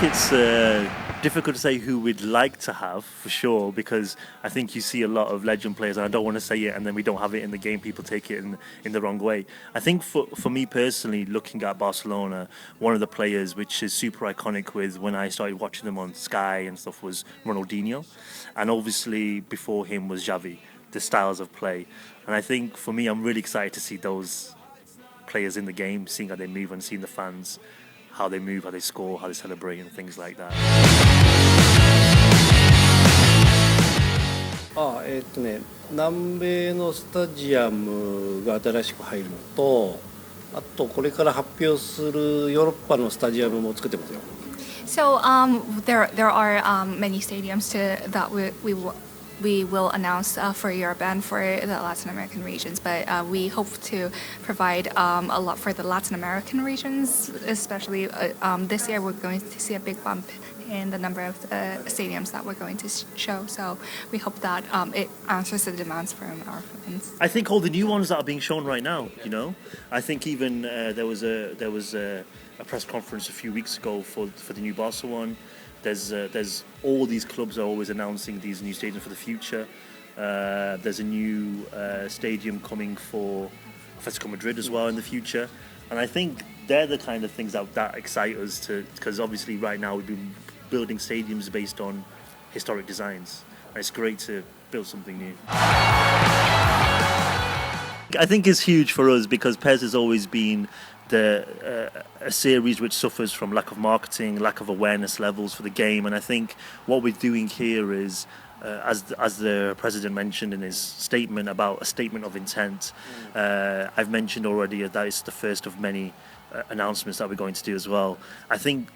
think it's difficult to say who we'd like to have, for sure, because I think you see a lot of legend players, and I don't want to say it and then we don't have it in the game, people take it in the wrong way. I think for me personally, looking at Barcelona, one of the players which is super iconic with when I started watching them on Sky and stuff was Ronaldinho, and obviously before him was Xavi, the styles of play. And I think for me, I'm really excited to see those players in the game, seeing how they move and seeing the fans, how they move, how they score, how they celebrate and things like that. 南米のスタジアムが新しく入るのと、あとこれから発表するヨーロッパのスタジアムも作ってますよ。So there are many stadiums that we will announce for Europe and for the Latin American regions, but we hope to provide a lot for the Latin American regions, especially this year we're going to see a big bump in the number of stadiums that we're going to show. So we hope that it answers the demands from our fans. I think all the new ones that are being shown right now, I think even there was a press conference a few weeks ago for the new Barca one. There's all these clubs are always announcing these new stadiums for the future. There's a new stadium coming for Atletico Madrid as well in the future, and I think they're the kind of things that excite us because obviously right now we've been building stadiums based on historic designs. And it's great to build something new. I think it's huge for us because PES has always been a series which suffers from lack of marketing, lack of awareness levels for the game, and I think what we're doing here is, as the president mentioned in his statement about a statement of intent, I've mentioned already that it's the first of many announcements that we're going to do as well. I think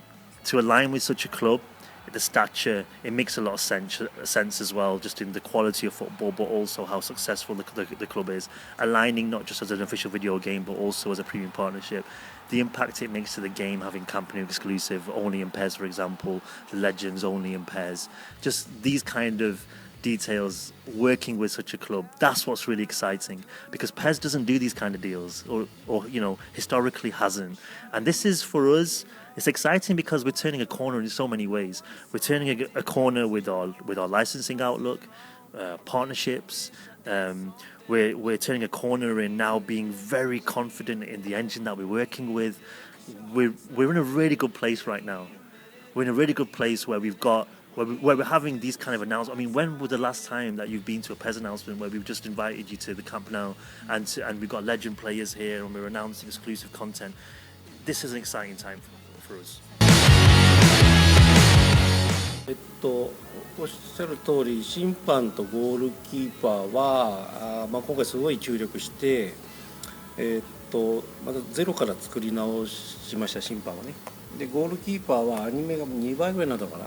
to align with such a club, the stature, it makes a lot of sense as well, just in the quality of football, but also how successful the club is. Aligning not just as an official video game, but also as a premium partnership. The impact it makes to the game, having Camp Nou exclusive, only in PES, for example, the Legends only in PES. Just these kind of details, working with such a club, that's what's really exciting, because PES doesn't do these kind of deals, or historically hasn't. And this is, for us, it's exciting because we're turning a corner in so many ways. We're turning a corner with our licensing outlook, partnerships. We're turning a corner in now being very confident in the engine that we're working with. We're in a really good place right now. We're in a really good place where we're having these kind of announcements. I mean, when was the last time that you've been to a PES announcement where we've just invited you to the Camp Nou and we've got legend players here and we're announcing exclusive content? This is an exciting time for us. おっしゃる通り、審判とゴールキーパーは今回すごい注力して、またゼロから作り直しました、審判はね。でゴールキーパーはアニメが2倍ぐらいになったかな、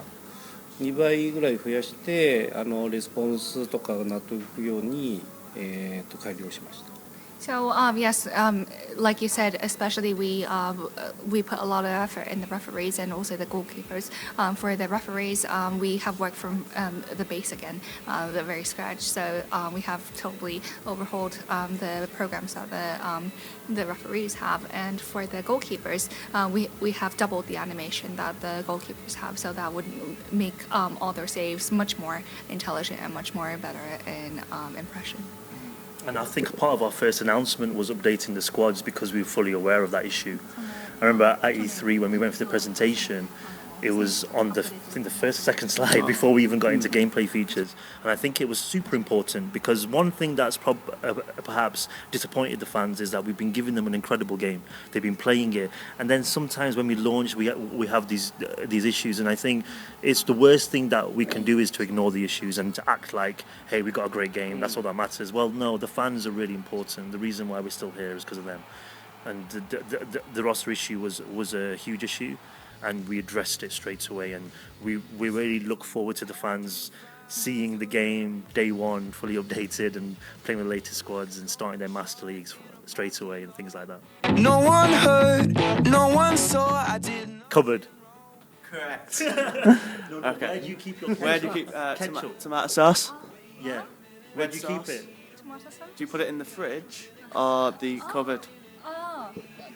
2倍ぐらい増やしてレスポンスとかが納得いくように、改良しました。So yes, like you said, especially we put a lot of effort in the referees and also the goalkeepers. For the referees, we have worked from the base again, the very scratch. So we have totally overhauled the programs that the referees have. And for the goalkeepers, we have doubled the animation that the goalkeepers have. So that would make all their saves much more intelligent and much more better in impression. And I think part of our first announcement was updating the squads because we were fully aware of that issue. I remember at E3 when we went for the presentation, it was on the first or second slide before we even got into gameplay features. And I think it was super important because one thing that's perhaps disappointed the fans is that we've been giving them an incredible game. They've been playing it. And then sometimes when we launch, we have these issues. And I think it's the worst thing that we can do is to ignore the issues and to act like, hey, we got a great game, that's all that matters. Well, no, the fans are really important. The reason why we're still here is because of them. And the roster issue was a huge issue. And we addressed it straight away, and we really look forward to the fans seeing the game day one fully updated and playing with the latest squads and starting their master leagues straight away and things like that. No one heard, no one saw, I didn't. Cupboard. Correct. Okay. Where do you keep your ketchup? Where do you keep ketchup? Tomato sauce? Yeah. Where do you keep it? Tomato sauce? Do you put it in the fridge or the cupboard?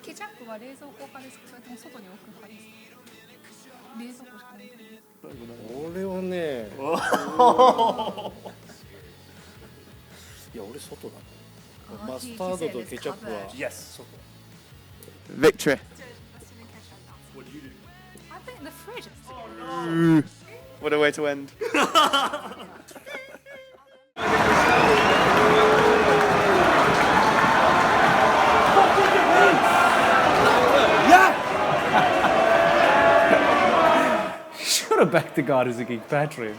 ケチャップは冷蔵庫派ですか、それとも外に置く派ですか。これはねいや俺外だなマスタードとケチャップは Yes. Victory. I think the fridge. What a way to end. Should have backed the GodisaGeek Patreon.